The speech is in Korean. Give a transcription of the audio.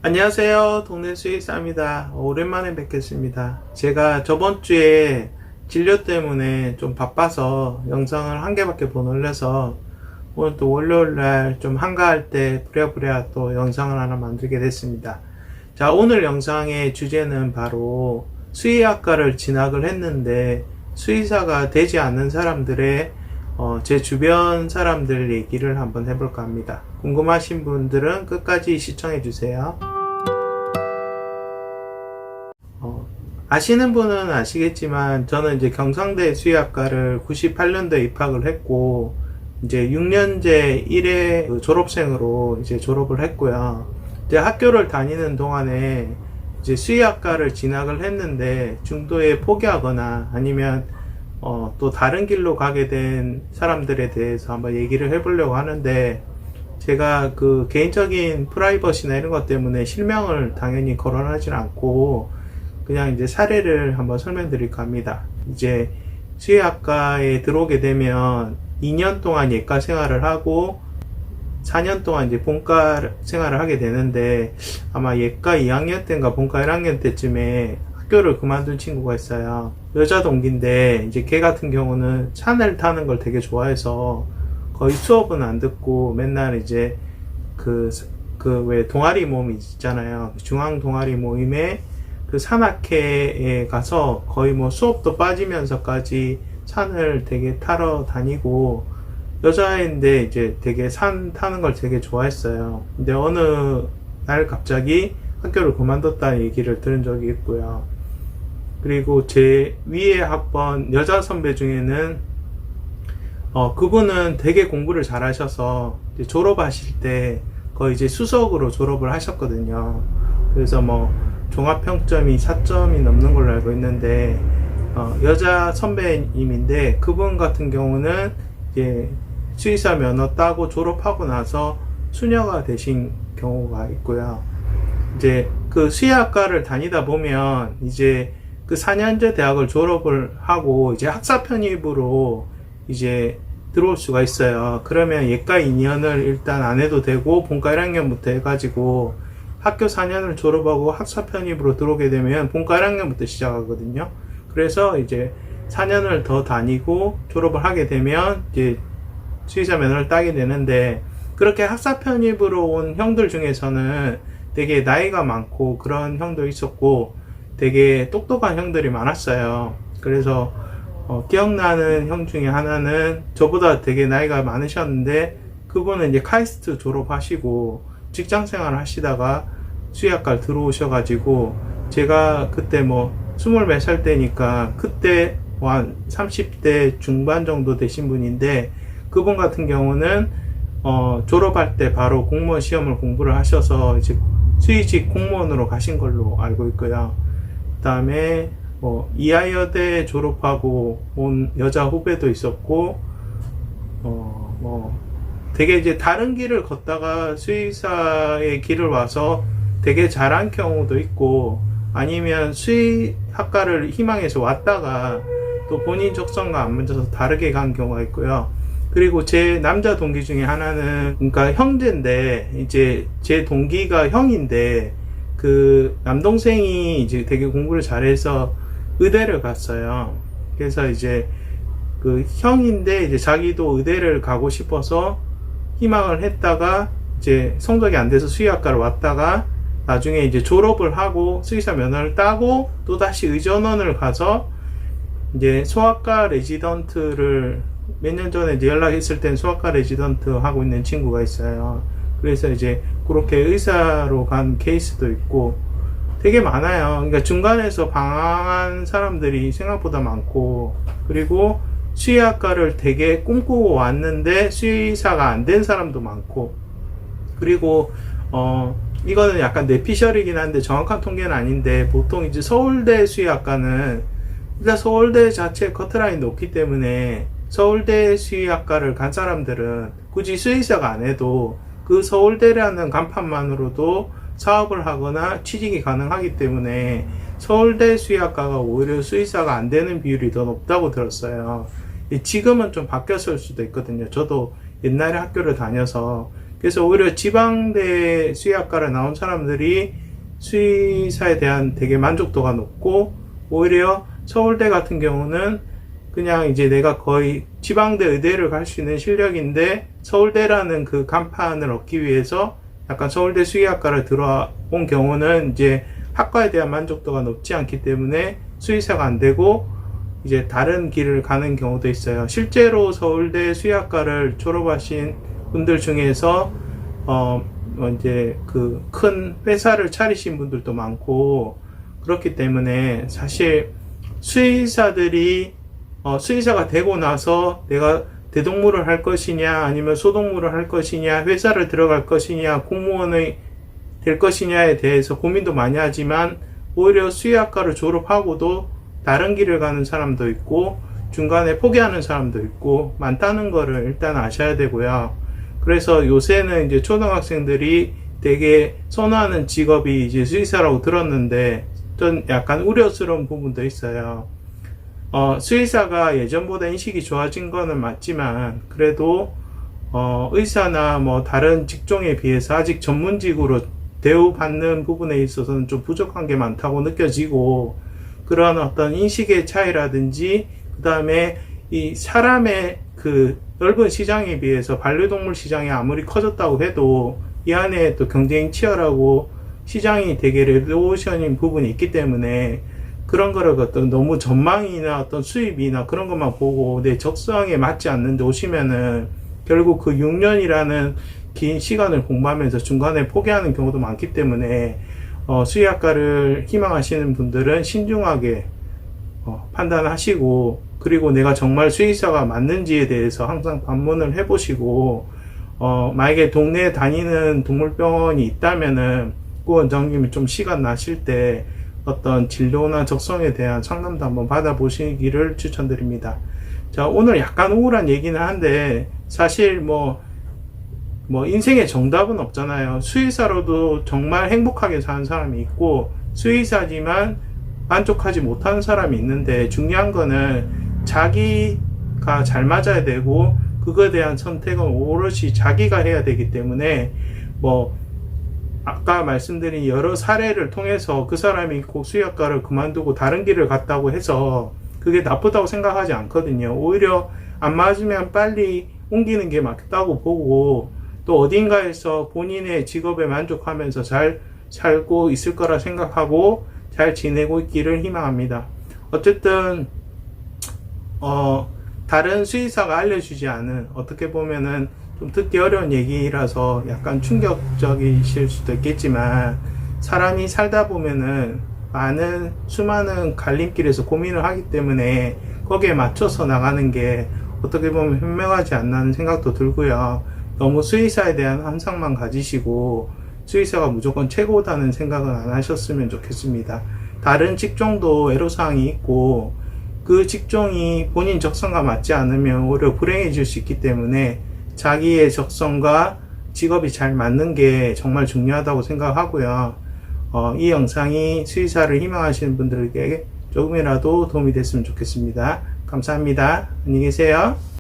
안녕하세요. 동네 수의사입니다. 오랜만에 뵙겠습니다. 제가 저번 주에 진료 때문에 좀 바빠서 영상을 한 개밖에 못 올려서 오늘 또 월요일날 좀 한가할 때 부랴부랴 또 영상을 하나 만들게 됐습니다. 자, 오늘 영상의 주제는 바로 수의학과를 진학을 했는데 수의사가 되지 않는 사람들의 제 주변 사람들 얘기를 한번 해볼까 합니다. 궁금하신 분들은 끝까지 시청해 주세요. 아시는 분은 아시겠지만 저는 이제 경상대 수의학과를 98년도에 입학을 했고 이제 6년제 1회 졸업생으로 이제 졸업을 했고요. 이제 학교를 다니는 동안에 이제 수의학과를 진학을 했는데 중도에 포기하거나 아니면 또 다른 길로 가게 된 사람들에 대해서 한번 얘기를 해보려고 하는데, 제가 그 개인적인 프라이버시나 이런 것 때문에 실명을 당연히 거론하진 않고 그냥 이제 사례를 한번 설명드릴까 합니다. 이제 수의학과에 들어오게 되면 2년 동안 예과 생활을 하고 4년 동안 이제 본과 생활을 하게 되는데, 아마 예과 2학년 때인가 본과 1학년 때쯤에 학교를 그만둔 친구가 있어요. 여자 동기인데 이제 걔 같은 경우는 산을 타는 걸 되게 좋아해서 거의 수업은 안 듣고 맨날 이제 그 왜 동아리 모임 있잖아요. 중앙 동아리 모임에 그 산악회에 가서 거의 뭐 수업도 빠지면서까지 산을 되게 타러 다니고, 여자인데 이제 되게 산 타는 걸 되게 좋아했어요. 근데 어느 날 갑자기 학교를 그만뒀다는 얘기를 들은 적이 있고요. 그리고 제 위에 학번 여자 선배 중에는 그분은 되게 공부를 잘 하셔서 졸업하실 때 거의 이제 수석으로 졸업을 하셨거든요. 그래서 뭐 종합평점이 4점이 넘는 걸로 알고 있는데, 여자 선배님인데 그분 같은 경우는 이제 수의사 면허 따고 졸업하고 나서 수녀가 되신 경우가 있고요. 이제 그 수의학과를 다니다 보면 이제 그 4년제 대학을 졸업을 하고 이제 학사 편입으로 이제 들어올 수가 있어요. 그러면 예과 2년을 일단 안 해도 되고 본과 1학년부터 해가지고 학교 4년을 졸업하고 학사 편입으로 들어오게 되면 본과 1학년부터 시작하거든요. 그래서 이제 4년을 더 다니고 졸업을 하게 되면 이제 수의사 면허를 따게 되는데, 그렇게 학사 편입으로 온 형들 중에서는 되게 나이가 많고 그런 형도 있었고 되게 똑똑한 형들이 많았어요. 그래서 기억나는 형 중에 하나는 저보다 되게 나이가 많으셨는데, 그분은 이제 카이스트 졸업하시고 직장 생활을 하시다가 수의학과를 들어오셔가지고, 제가 그때 뭐 20몇 살 때니까 그때 한 30대 중반 정도 되신 분인데, 그분 같은 경우는 졸업할 때 바로 공무원 시험을 공부를 하셔서 이제 수의직 공무원으로 가신 걸로 알고 있고요. 그 다음에 뭐 이하여대 졸업하고 온 여자 후배도 있었고, 뭐 되게 이제 다른 길을 걷다가 수의사의 길을 와서 되게 잘한 경우도 있고, 아니면 수의학과를 희망해서 왔다가 또 본인 적성과 안 맞아서 다르게 간 경우가 있고요. 그리고 제 남자 동기 중에 하나는, 그러니까 형제인데 이제 제 동기가 형인데 그 남동생이 이제 되게 공부를 잘해서 의대를 갔어요. 그래서 이제 그 형인데 이제 자기도 의대를 가고 싶어서 희망을 했다가 이제 성적이 안 돼서 수의학과를 왔다가 나중에 이제 졸업을 하고 수의사 면허를 따고 또 다시 의전원을 가서 이제 소아과 레지던트를 몇 년 전에 이제 연락했을 땐 소아과 레지던트 하고 있는 친구가 있어요. 그래서 이제 그렇게 의사로 간 케이스도 있고 되게 많아요. 그러니까 중간에서 방황한 사람들이 생각보다 많고, 그리고 수의학과를 되게 꿈꾸고 왔는데 수의사가 안 된 사람도 많고, 그리고 이거는 약간 내피셜이긴 한데 정확한 통계는 아닌데, 보통 이제 서울대 수의학과는 일단 서울대 자체 커트라인이 높기 때문에 서울대 수의학과를 간 사람들은 굳이 수의사가 안 해도 그 서울대라는 간판만으로도 사업을 하거나 취직이 가능하기 때문에 서울대 수의학과가 오히려 수의사가 안 되는 비율이 더 높다고 들었어요. 지금은 좀 바뀌었을 수도 있거든요. 저도 옛날에 학교를 다녀서 그래서 오히려 지방대 수의학과를 나온 사람들이 수의사에 대한 되게 만족도가 높고, 오히려 서울대 같은 경우는 그냥 이제 내가 거의 지방대 의대를 갈 수 있는 실력인데 서울대라는 그 간판을 얻기 위해서 약간 서울대 수의학과를 들어온 경우는 이제 학과에 대한 만족도가 높지 않기 때문에 수의사가 안 되고 이제 다른 길을 가는 경우도 있어요. 실제로 서울대 수의학과를 졸업하신 분들 중에서 이제 그 큰 회사를 차리신 분들도 많고, 그렇기 때문에 사실 수의사들이 수의사가 되고 나서 내가 대동무를 할 것이냐 아니면 소동무를 할 것이냐, 회사를 들어갈 것이냐, 공무원이 될 것이냐에 대해서 고민도 많이 하지만, 오히려 수의학과를 졸업하고도 다른 길을 가는 사람도 있고 중간에 포기하는 사람도 있고 많다는 거를 일단 아셔야 되고요. 그래서 요새는 이제 초등학생들이 되게 선호하는 직업이 이제 수의사라고 들었는데 좀 약간 우려스러운 부분도 있어요. 수의사가 예전보다 인식이 좋아진 거는 맞지만, 그래도 의사나 뭐 다른 직종에 비해서 아직 전문직으로 대우받는 부분에 있어서는 좀 부족한 게 많다고 느껴지고, 그런 어떤 인식의 차이라든지, 그 다음에 이 사람의 그 넓은 시장에 비해서 반려동물 시장이 아무리 커졌다고 해도 이 안에 또 경쟁이 치열하고 시장이 되게 레드오션인 부분이 있기 때문에, 그런 거를 어떤 너무 전망이나 어떤 수입이나 그런 것만 보고 내 적성에 맞지 않는데 오시면은 결국 그 6년이라는 긴 시간을 공부하면서 중간에 포기하는 경우도 많기 때문에, 수의학과를 희망하시는 분들은 신중하게 판단하시고, 그리고 내가 정말 수의사가 맞는지에 대해서 항상 반문을 해보시고, 만약에 동네에 다니는 동물병원이 있다면은 그 원장님이 좀 시간 나실 때 어떤 진료나 적성에 대한 상담도 한번 받아보시기를 추천드립니다. 자, 오늘 약간 우울한 얘기는 한데, 사실 뭐 인생에 정답은 없잖아요. 수의사로도 정말 행복하게 사는 사람이 있고, 수의사지만 만족하지 못하는 사람이 있는데, 중요한 거는 자기가 잘 맞아야 되고, 그거에 대한 선택은 오롯이 자기가 해야 되기 때문에, 아까 말씀드린 여러 사례를 통해서 그 사람이 꼭 수의학과를 그만두고 다른 길을 갔다고 해서 그게 나쁘다고 생각하지 않거든요. 오히려 안 맞으면 빨리 옮기는 게 맞다고 보고, 또 어딘가에서 본인의 직업에 만족하면서 잘 살고 있을 거라 생각하고 잘 지내고 있기를 희망합니다. 어쨌든 다른 수의사가 알려주지 않은, 어떻게 보면은 좀 듣기 어려운 얘기라서 약간 충격적이실 수도 있겠지만, 사람이 살다 보면은 수많은 갈림길에서 고민을 하기 때문에 거기에 맞춰서 나가는 게 어떻게 보면 현명하지 않나는 생각도 들고요. 너무 수의사에 대한 환상만 가지시고 수의사가 무조건 최고다는 생각은 안 하셨으면 좋겠습니다. 다른 직종도 애로사항이 있고, 그 직종이 본인 적성과 맞지 않으면 오히려 불행해질 수 있기 때문에 자기의 적성과 직업이 잘 맞는 게 정말 중요하다고 생각하고요. 이 영상이 수의사를 희망하시는 분들에게 조금이라도 도움이 됐으면 좋겠습니다. 감사합니다. 안녕히 계세요.